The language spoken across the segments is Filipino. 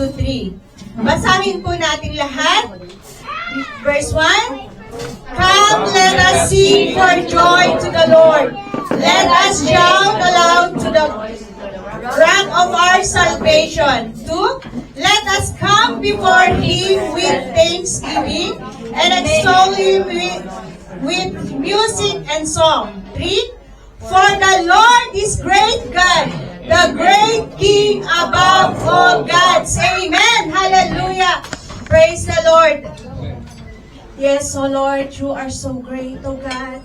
to 3. Basahin po natin lahat. Verse 1. Come, let us sing for joy to the Lord. Let us shout aloud to the rock of our salvation. 2. Let us come before Him with thanksgiving and extol Him with music and song. 3. For the Lord is great God, the great King above all gods. Amen. Hallelujah. Praise the Lord. Yes, O Lord, You are so great, O God.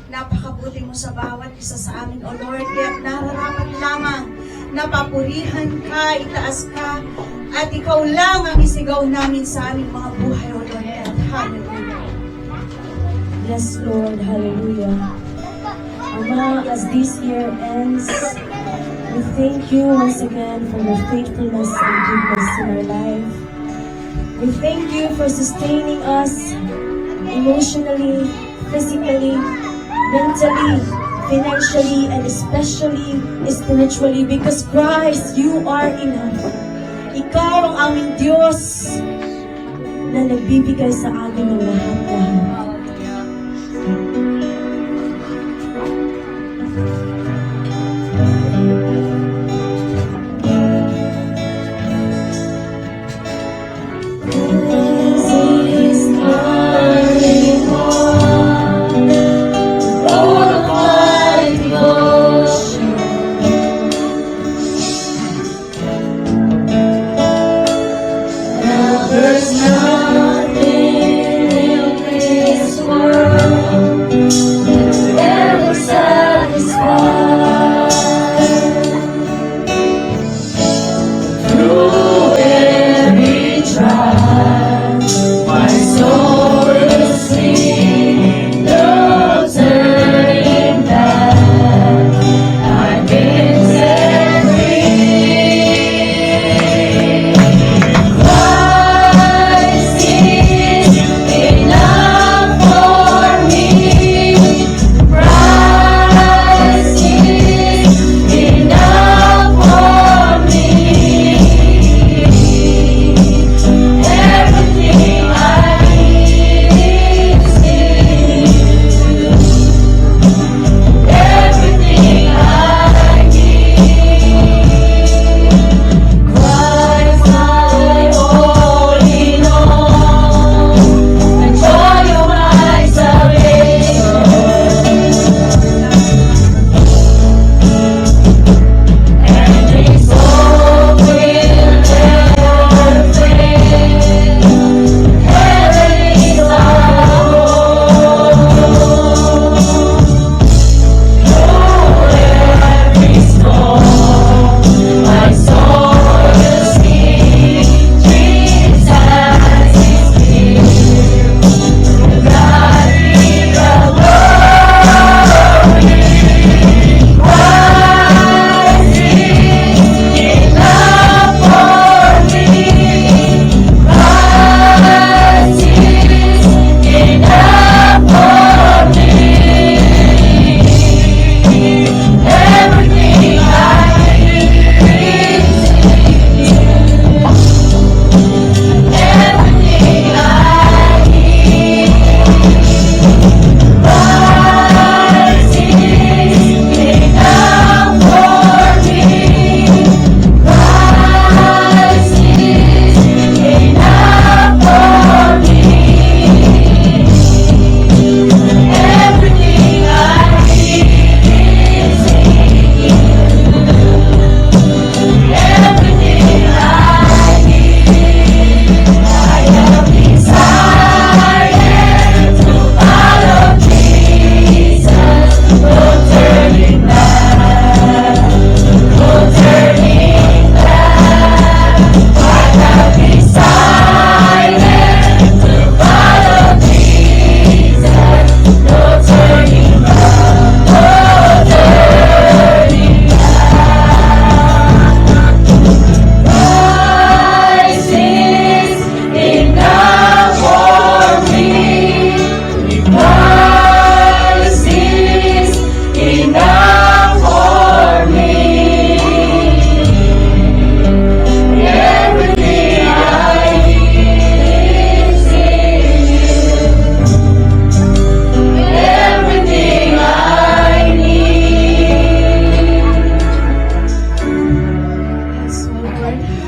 Napakabuti Mo sa bawat isa sa amin, O Lord. Kaya nararapat lamang na papurihan Ka, itaas Ka, at Ikaw lang ang isigaw namin sa aming mga buhay, O Lord. Hallelujah. Yes, Lord. Hallelujah. Ama, as this year ends, we thank You once again for Your faithfulness and goodness in our life. We thank You for sustaining us emotionally, physically, mentally, financially, and especially spiritually, because Christ, You are enough. Ikaw ang aming Diyos na nagbibigay sa amin ng lahat-lahat.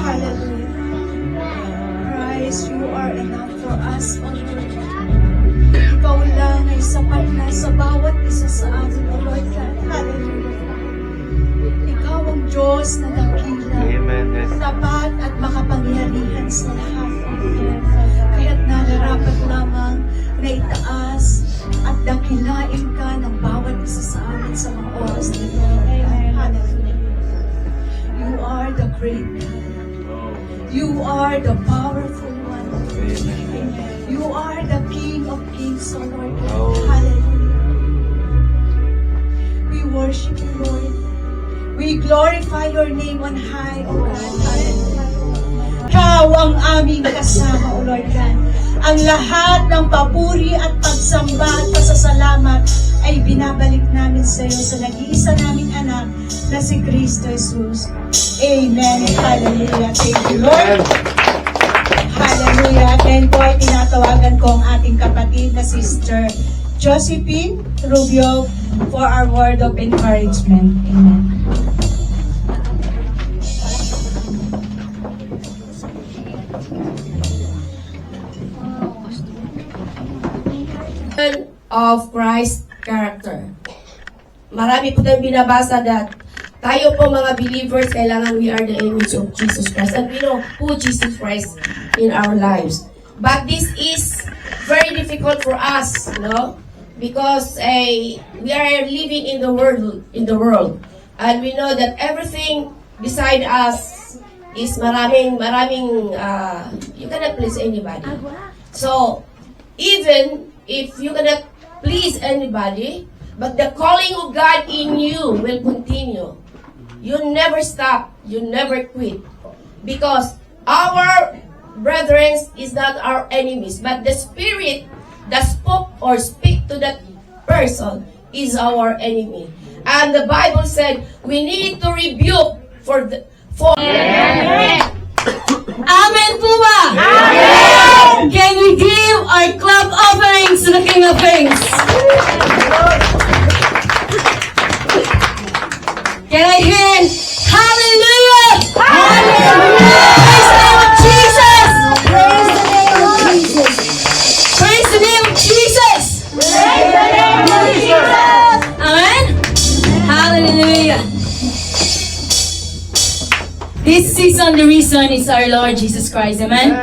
Hallelujah. Christ, you are enough for us, O Lord. Ikaw lang ay sapat na sa bawat isa sa amin, O Lord God. Hallelujah. Ikaw ang Diyos na dakila, tapat at makapangyarihan sa lahat, O Lord. Kaya't nararapat lamang na itaas at dakilain ka ng bawat isa sa amin sa mga oras na ito. Hallelujah. You are the great God. You are the powerful one. You are the King of Kings, O Lord. Hallelujah. We worship you, Lord. We glorify your name on high, O God. Hallelujah. Ikaw ang aming kasama, O Lord God. Ang lahat ng papuri at pagsamba at pasasalamat ay binabalik namin sa iyo sa nag-iisa naming anak na si Kristo Jesus. Amen. Hallelujah. Thank you, Lord. Hallelujah. Then po ay tinatawagan ko ang ating kapatid na Sister Josephine Rubio for our word of encouragement. Amen. Of Christ's character. Marami po tayong binabasa that tayo po mga believers, kailangan we are the image of Jesus Christ. And we know who Jesus Christ in our lives. But this is very difficult for us, no? Because we are living in the world. And we know that everything beside us is maraming, you cannot please anybody. So, even if you cannot please anybody, but the calling of God in you will continue. You never stop. You never quit. Because our brethren is not our enemies, but the spirit that spoke or speak to that person is our enemy. And the Bible said we need to rebuke for Amen po ba? Amen! Can we give our club offerings to the King of Kings? Can I hear hallelujah? Hallelujah! Praise the name of Jesus! Praise the name of Jesus! Praise the name of Jesus! Praise the name of Jesus! Amen? Hallelujah! This season, the reason is our Lord Jesus Christ. Amen?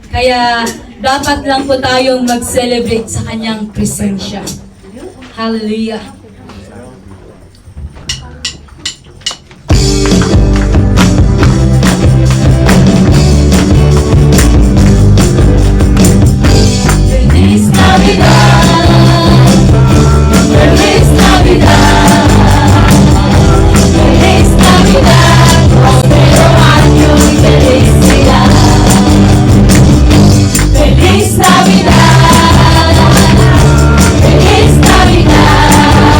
Kaya, dapat lang po tayong mag-celebrate sa Kanyang presensya. Hallelujah! Feliz Navidad! Feliz Navidad! Feliz Navidad! Prospero año y felicidad. Feliz Navidad. Feliz Navidad.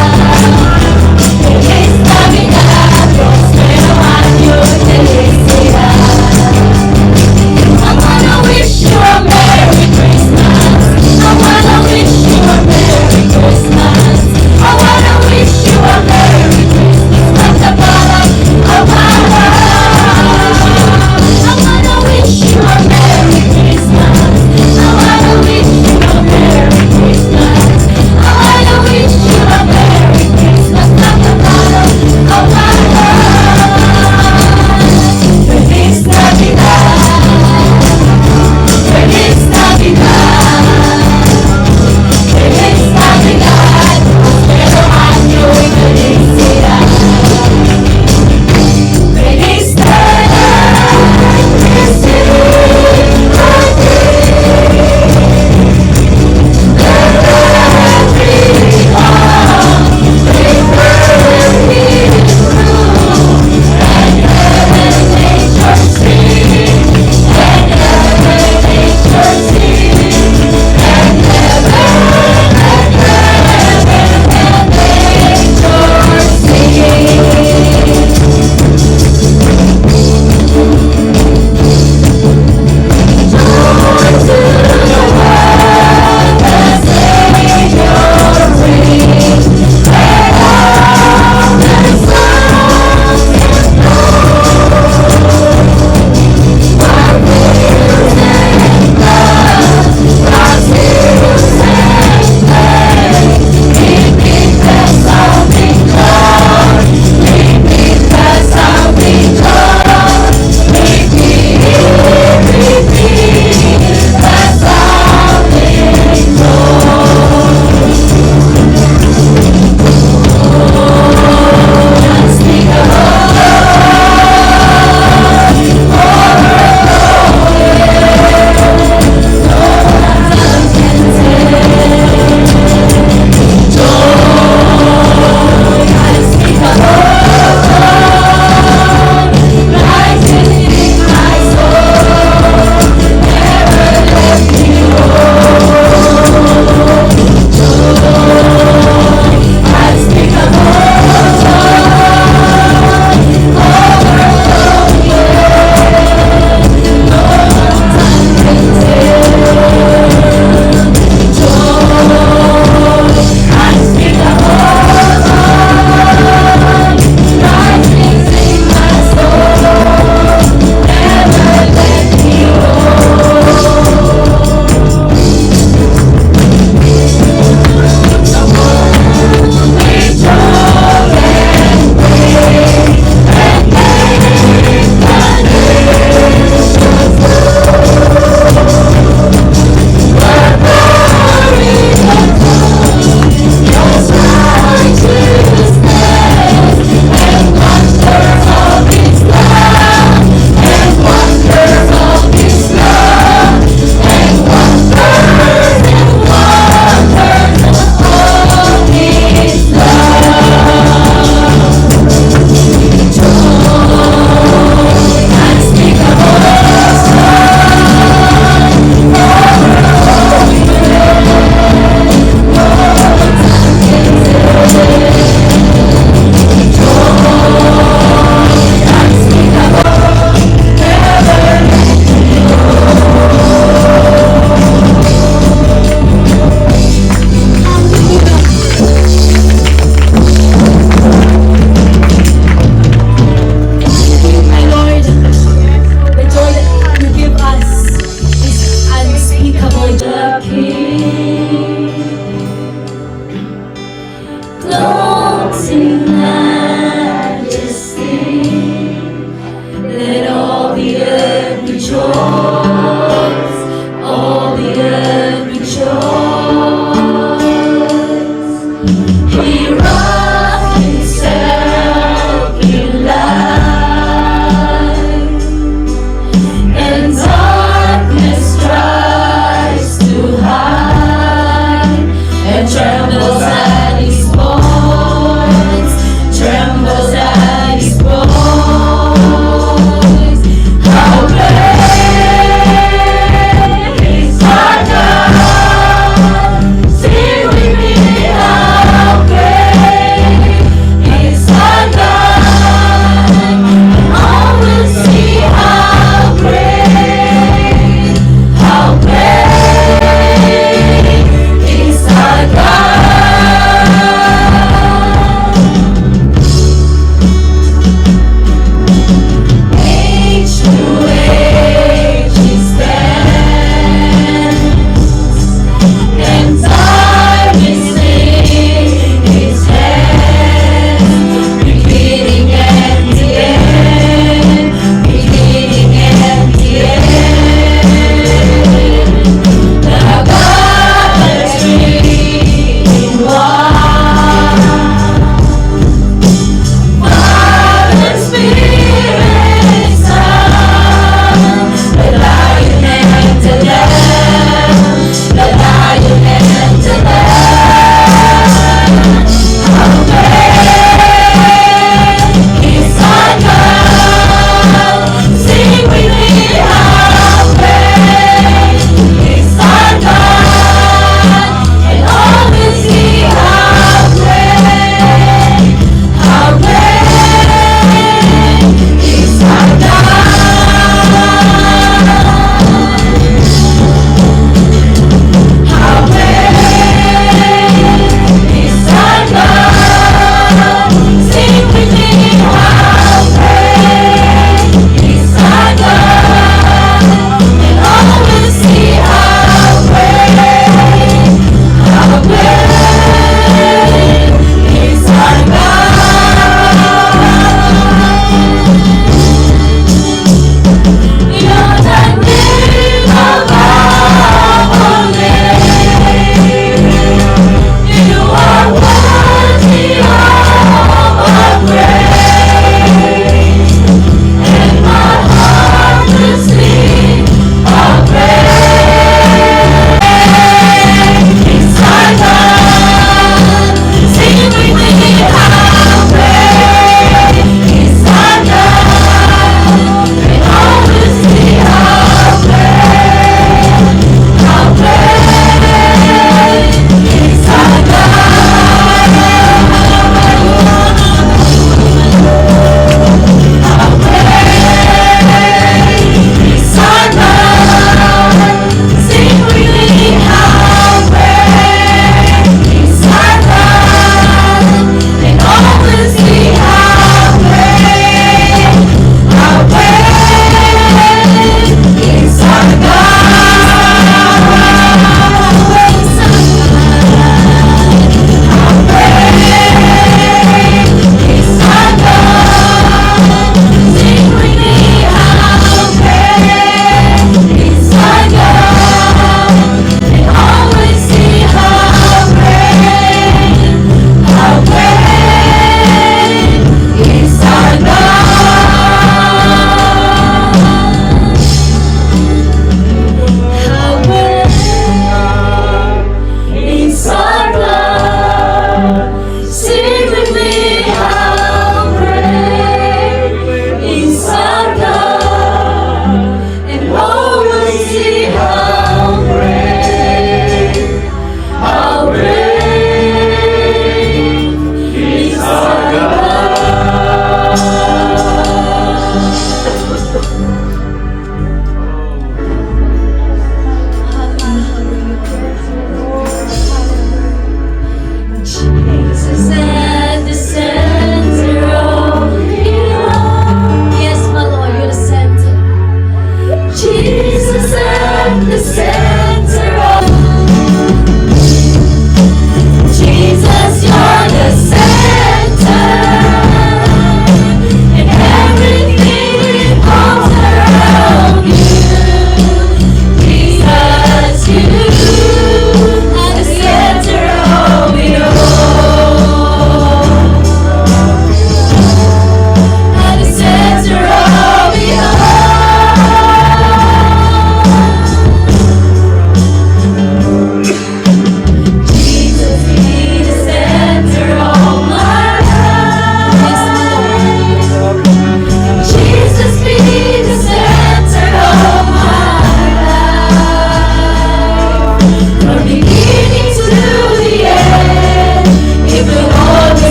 all the earth rejoice. He wrapped himself in light, and darkness tries to hide, and trembles at his voice, trembles at his voice. How great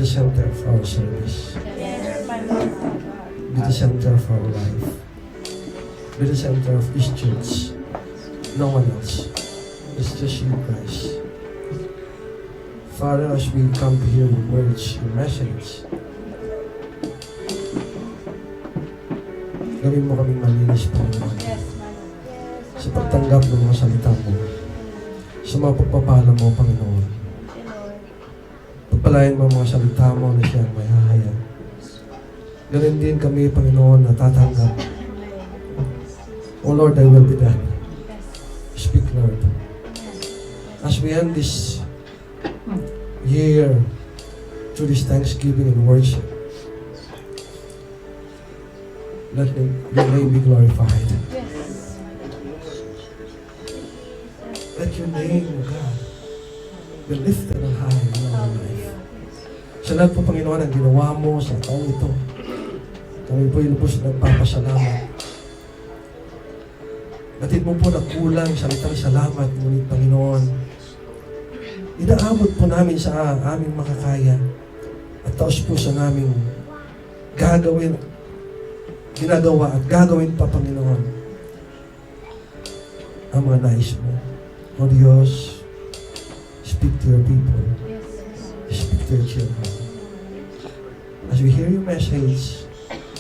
center of our service. Be the center of our life. Be the center of this church. No one else. It's just you, Christ. Father, as we come to hear your words, your message, gawin mo kaming malinis, Panginoon. Sa pagtanggap ng mga salita mo, sa mga pagpapala mo, Panginoon. Pagpalain mo ang mga salita mo na siyang may hahaya. Ganun din kami, Panginoon, na tatanggap. Oh Lord, thy will be done. Speak, Lord. As we end this year through this thanksgiving and worship, let your name be glorified. Let your name, O God, be lifted on high in our life. Sa lahat po, Panginoon, ang ginawa mo sa taong ito, kami po'y lubos na nagpapasalamat. Batid mo po na kulang salitang salamat, ngunit Panginoon, inaabot po namin sa aming makakaya at taos po sa naming ginagawa at gagawin pa, Panginoon, ang mga nais mo. O Diyos, speak to your people. Speak to your children. As we hear your message,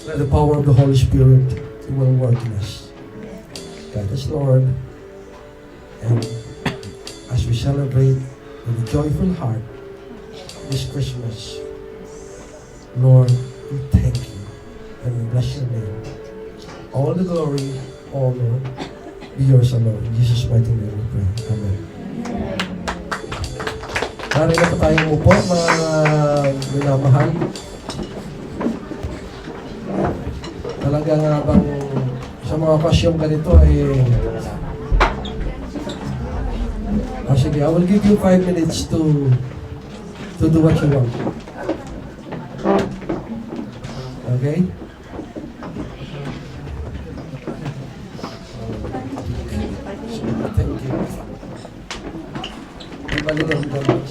let the power of the Holy Spirit will work in us. Guide us, Lord. And as we celebrate with a joyful heart this Christmas, Lord, we thank you and we bless your name. All the glory, all Lord, be yours alone. In Jesus' mighty name we pray. Amen. Narito po tayong upo, mga minamahal. Talaga nga bang sa mga pasyong ganito ay sige, I will give you 5 minutes to do what you want. Okay? Thank you. Ibalikan ko lang.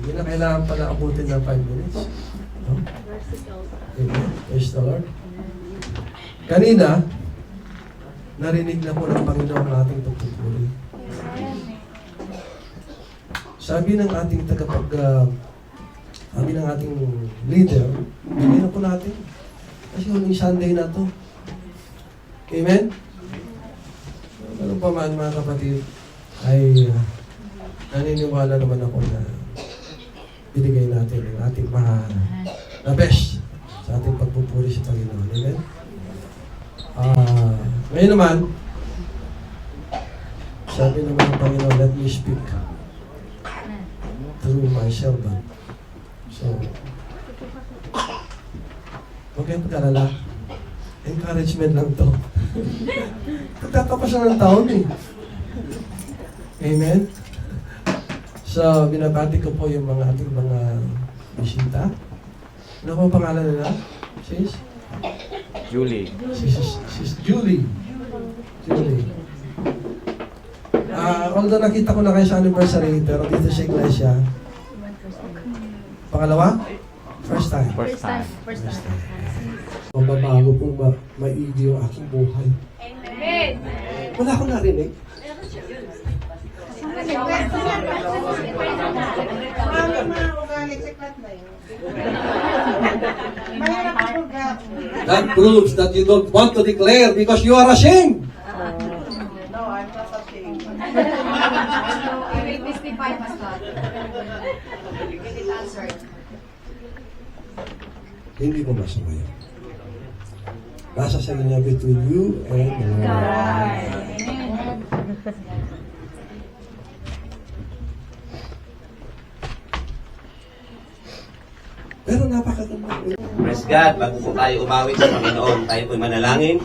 Hindi na kailangan pala abutin ng 5 minutes. No? Amen. Praise the Lord. Kanina, narinig na po ng Panginoon ang ating pagpupuri. Sabi ng ating sabi ng ating leader, bigyan na po natin. Kasi huling Sunday na to. Amen? Ano pa man, mga kapatid, ay naniniwala naman ako na binigay natin ang ating na best sa ating pagpupuri sa Panginoon. Amen? Ngayon naman, sabi naman ng Panginoon, let me speak through my servant. So, huwag kayong pag-alala. Encouragement lang to. Pagtatapos na ng taon eh. Amen? So, binabati ko po yung mga ating mga bisita. Ano po ang pangalan nila? Sis? Julie. Sis Julie. Julie. Although nakita ko na kayo sa anniversary, pero dito sa iglesia. Pangalawa? First time. First time. Mababago po maigi yung aking buhay. Amen. Wala akong narinig. That proves that you don't want to declare because you are ashamed. No, I'm not ashamed. I will testify, Pastor. Get it answered. Hindi ko masama yun. Nasa sa inyo between you and the Lord. Pero napakaganda. Praise God. Bago po tayo umawit sa Panginoon, tayo po'y manalangin.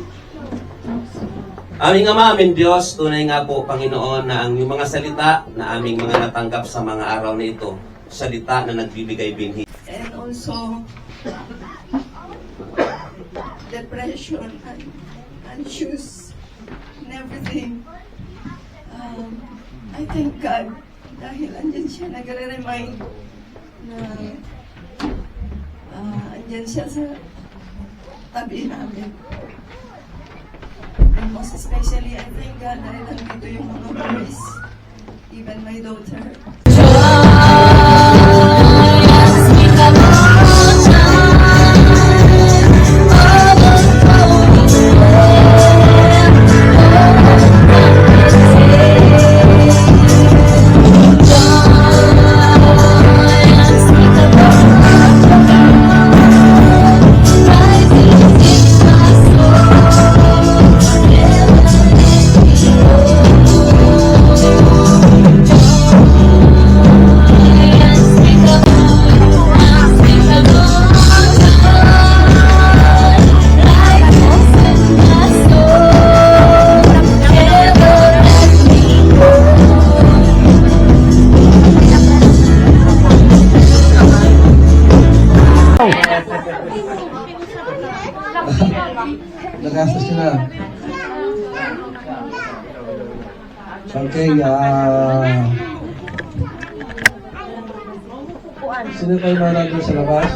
Aming Ama, aming Diyos, tunay nga po, Panginoon, na ang mga salita na aming mga natanggap sa mga araw na ito, salita na nagbibigay binhi. And also depression and anxious and everything. I thank God dahil andyan siya nagre-remind na andyan siya sa tabi namin. And most especially, I thank God dahil nandito yung mga boys, even my daughter. Nagastos nyo na. Okay, sino kayo na nandun sa labas?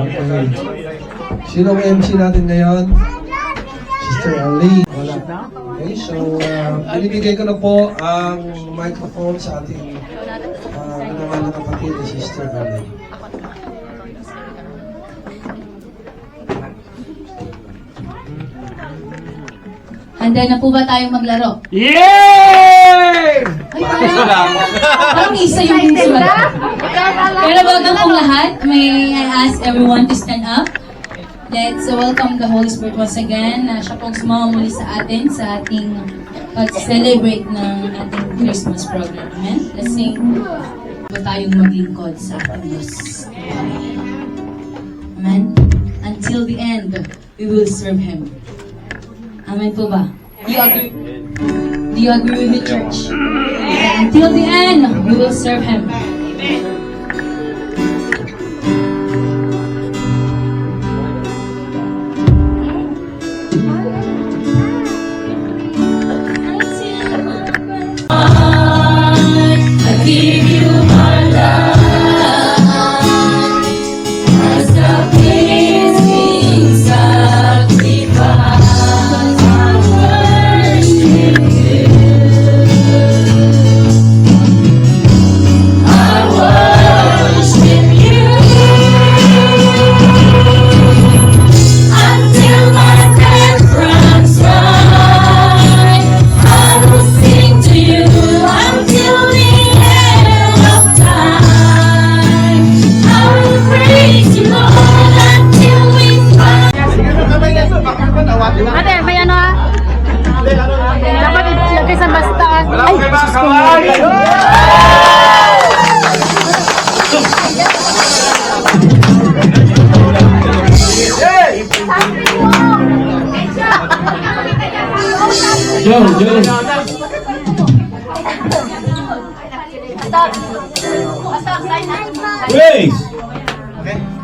Okay. Sino ang MC natin ngayon? Sister Ali. Wala. Okay, so binibigay ko na po ang microphone sa ating minamahal na kapatid na Sister Ali. Handa na po ba tayong maglaro? Yay! Ay, parang isa yung sulat. Pero bago pong lahat, may I ask everyone to stand up. Let's welcome the Holy Spirit once again. Siya pong sumama muli sa atin sa ating pag-celebrate ng ating Christmas program. Amen? Let's sing. Ba tayong maglingkod sa ating Diyos. Amen? Until the end, we will serve Him. Amen po ba? Do you agree? Do you agree with the church? Until the end, we will serve Him. I give you my love as a pleasing sacrifice. Ate, may ano ha? Dapat ilagay sa mas taas. Ay, Praise!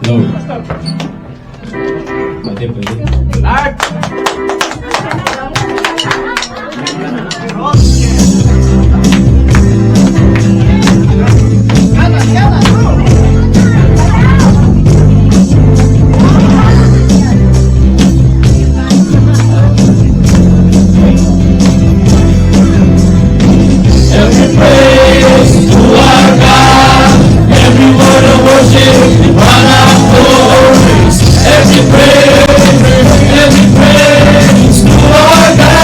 Low. Pwede, pwede. Every praise to our God, every word of worship, honor, glory. Every praise to our God.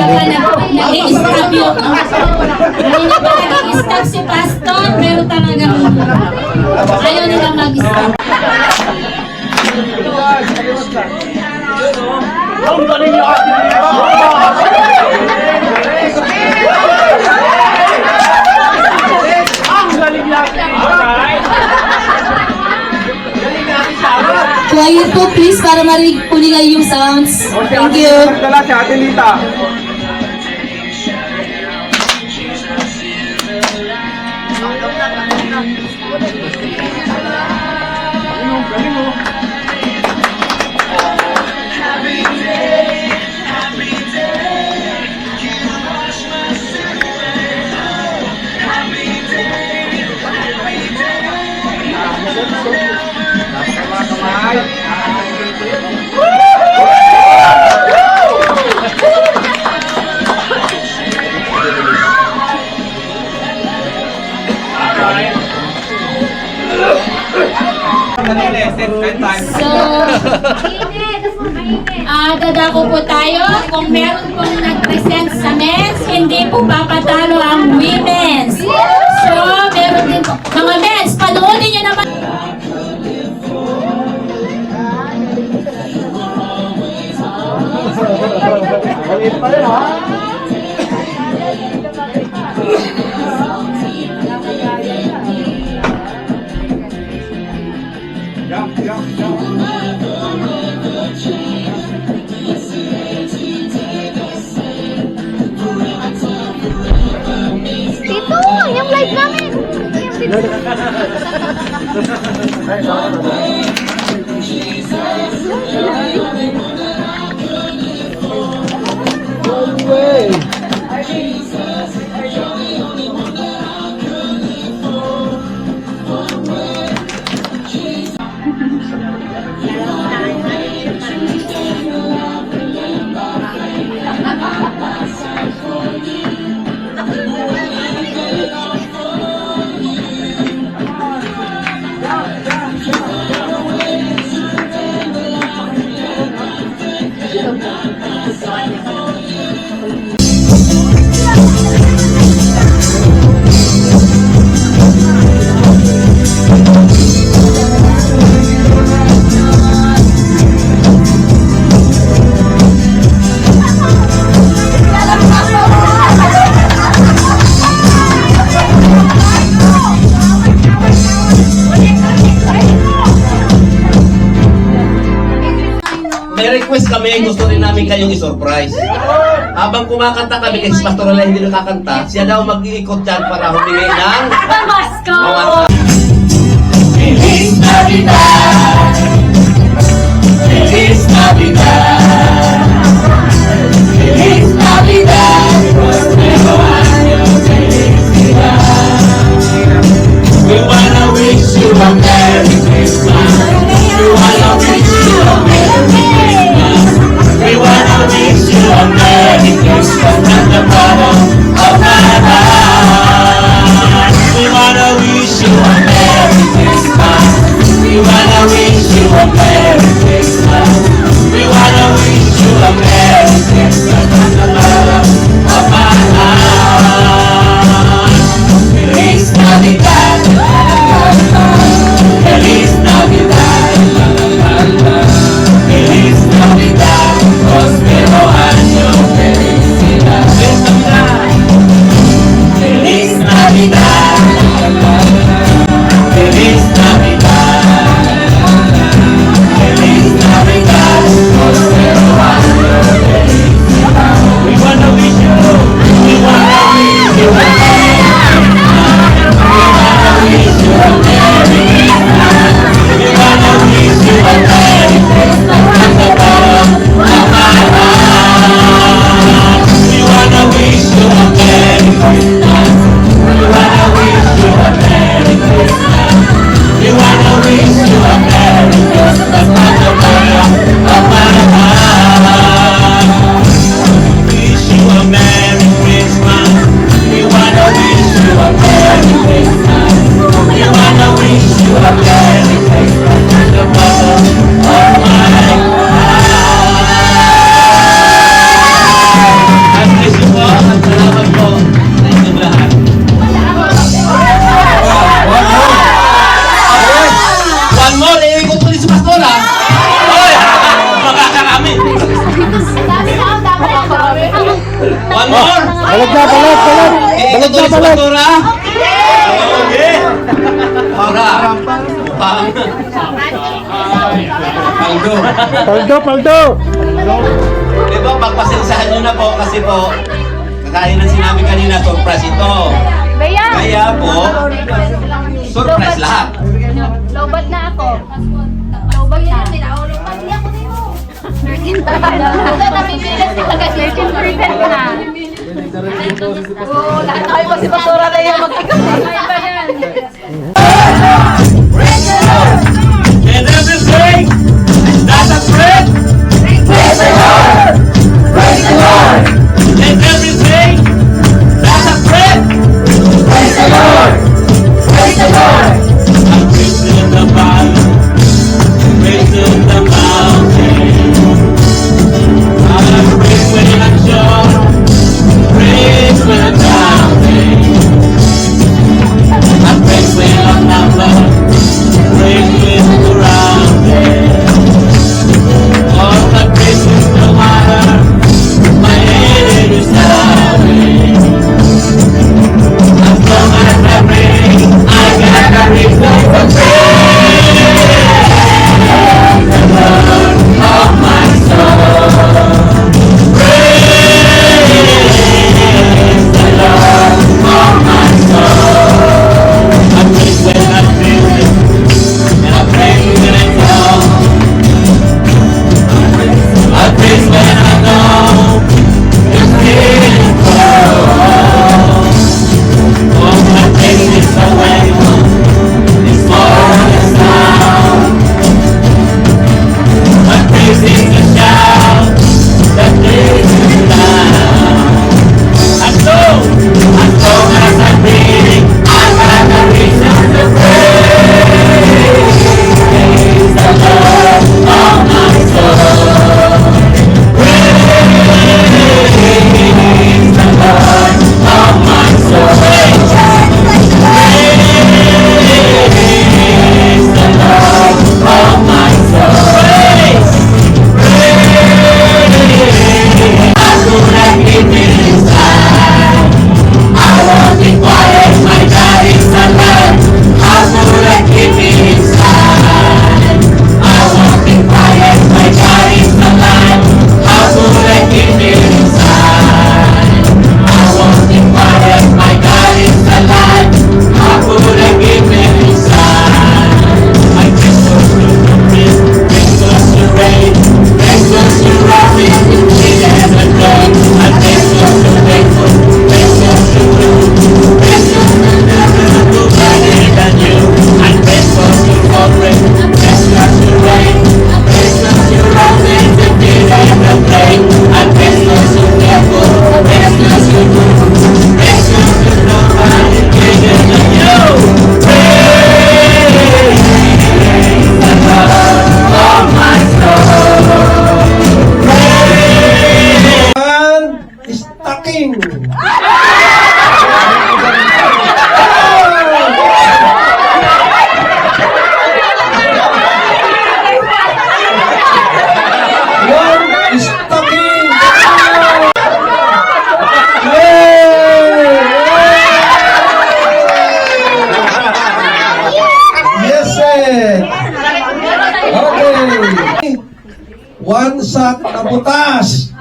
pa nag-i-stop yung... Kanina pa nag-i-stop si Pastor, pero talagang ayaw nila mag-stop. Ang galing niyo kasi. Ang galing niya. Quiet po please para marinig po nila yung sounds. Thank you. Dala si Ate Lita. Galing mo. So, dadako po tayo. Kung meron pong nag-present sa men's, hindi po papatalo ang women's. So, meron din po. Mga men's, panuunin nyo naman. Maliit pa rin ha. Tito, yung live namin. May request kami, gusto rin namin kayong i-surprise. Habang kumakanta kami, kasi Pastor Ala hindi nakakanta, siya daw mag-iikot dyan para humingi ng Pamasko! Feliz Navidad. Feliz Navidad. Feliz Navidad. Prospero año, felicidad. We wanna wish you a Merry Christmas. We wanna wish you a Merry Christmas. We wanna wish you a Merry Christmas from the bottom of my heart. We wanna wish you a Merry Christmas. We wanna wish you a Merry Christmas. We wanna wish you a Merry Christmas from the bottom of my heart. Feliz Navidad. Feliz Navidad. Feliz Navidad. Prospero año, felicidad. Feliz Navidad. Feliz Navidad. Feliz Balag na, balag, balag. Iikot ulit si Pastora. Okay. Para. Paldo. Paldo, paldo. Di ba, pagpasensahan nyo na po kasi po, kakain ng sinabi kanina, surprise ito. Kaya po, surprise lahat. Lobat na ako. Lobat na. Hindi ako dito. 13 pa. Namipilit talaga. 13% na. Oo, lahat tayo kasi basura na yan. And everything that's a friend, praise the Lord, praise the Lord. And everything that's a friend, praise the Lord, praise the Lord. I'm praising the valley, praising the mountain. I'm praising when I'm sure, praise when I'm doubting. I praise when I'm numbered. Praise when surrounded. All my praises no matter my enemies shouting. As long as I pray, I got a reason for praise. The Lord of my soul. Praise the Lord of my soul. I praise when I feel it. And I praise when I know. I praise when I know it's getting cold. Oh, my praise is a weapon. It's more than sound. My praise is a shout that brings me down. And so, as long as I'm breathing, I got a reason to praise. Praise the Lord of my soul. Praise the Lord of my soul. Praise the Lord of my soul. Praise. How could I keep it inside? I want it quiet, my God is alive. How could I keep it inside? I want it quiet, my God is alive. How could I keep it inside? I want it quiet, my God is alive. How could I keep it inside? I crystals to the wind, crystals to rain, crystals to robbing, Jesus and rain. I crystals to faithful, crystals to blue, crystals to never do better than you. I crystals to corporate, crystals to rain, crystals to roses to give and the plain. I crystals to faithful, crystals to blue, crystals to nobody bigger than you. Praise the Lord of my soul. Praise. Stocking! One stocking! Yes, sir! Okay! One sack na butas!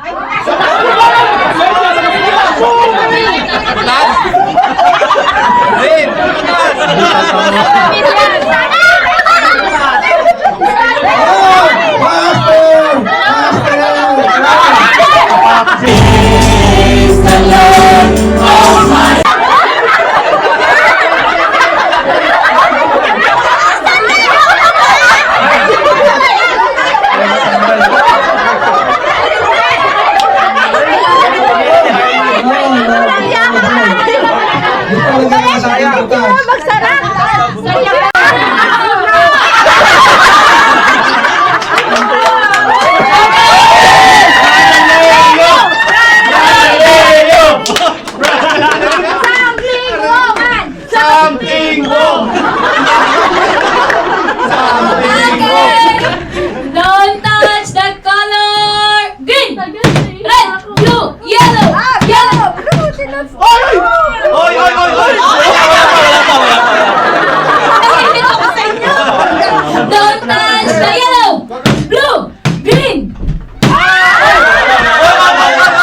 Praise the Lord of my Ito lang ang sakin butas. Magsara! na yellow, blue, green.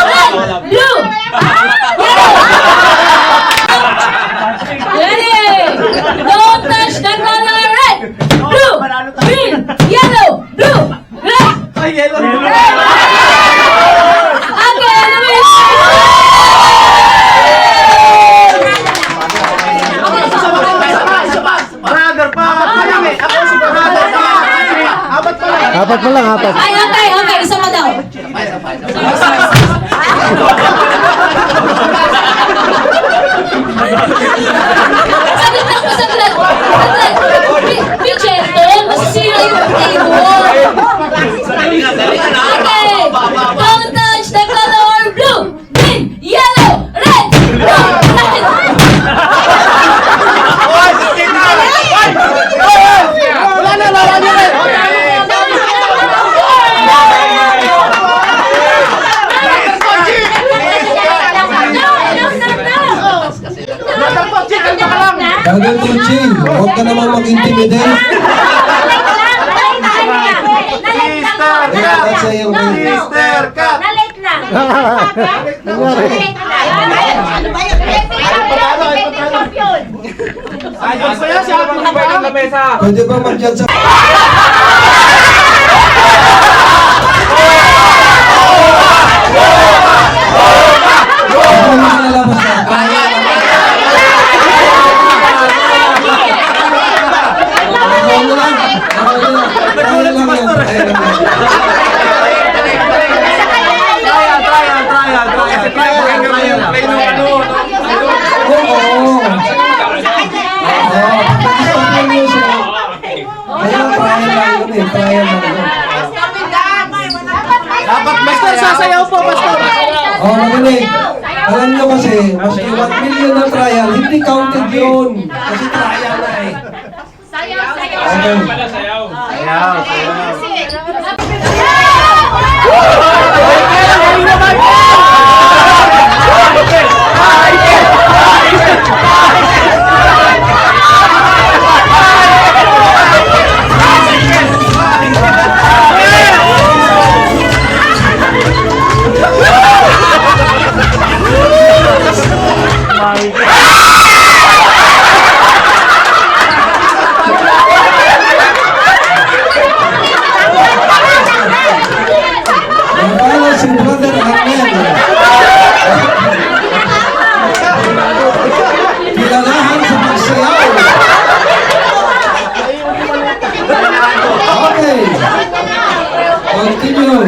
Red, blue, yellow. Ready? Don't touch the color red, blue, green, yellow, blue, red. Again, Apat pa lang, apat. Ay, okay, isa pa daw. Saglit. Bichelton, masisira yung table. Dali nga na. Okay, don't touch the color blue, green, yellow, red, blue, red. Brother Tucci, huwag ka naman mag-intimidate. Kaya sa iyo, Nalate lang. pwede ba mag-judge sa... Dapat Master, sasayaw po, Master. Oh, magaling. Alam nyo kasi, maski 1 million na trial, hindi counted yun. Kasi trial na eh. Nanalo si Brother Arnel. Kilalahan sa pagsayaw. Okay. Continue.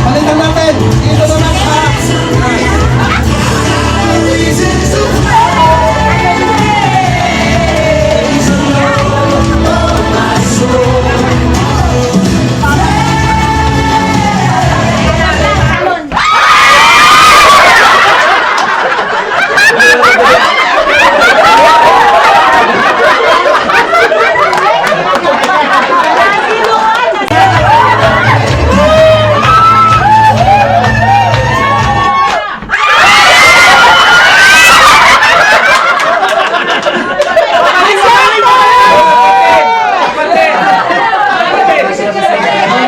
Balikan natin. Dito naman sa...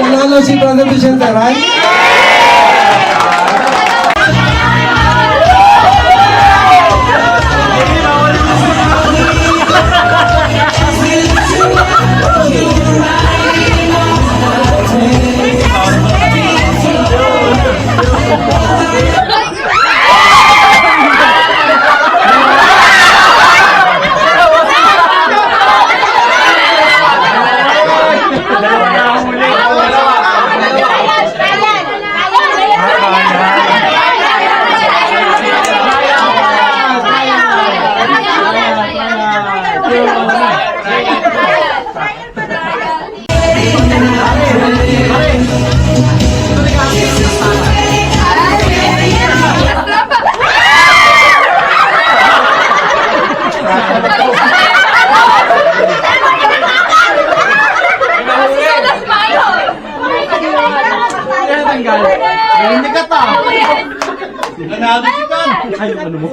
Nanalo si Brother Vicente, right? Grabe ka! Ay, ano mo?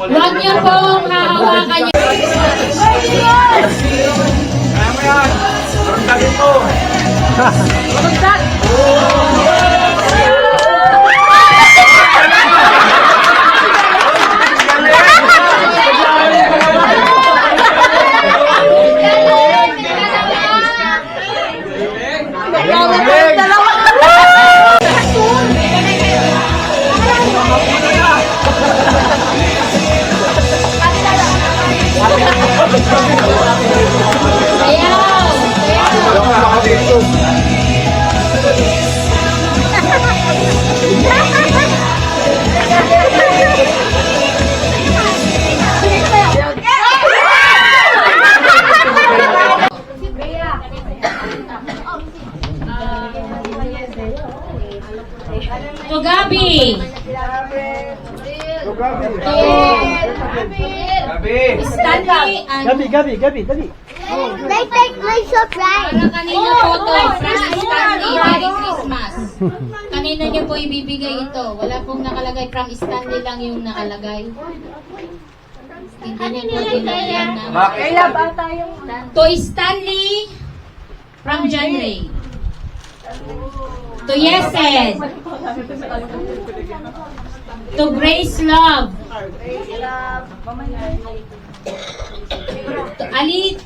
Huwag niyo pong hahawakan niyo. To Gabi. Stanley and Gabi, dali. para kanino po to? From Stanley. Merry Christmas. Kanino niyo po ibibigay ito? Wala pong nakalagay. From Stanley lang yung nakalagay. Hindi niyo po dinagyan na. To Stanley from John Ray. To Yesed. To Grace Love. To Alika.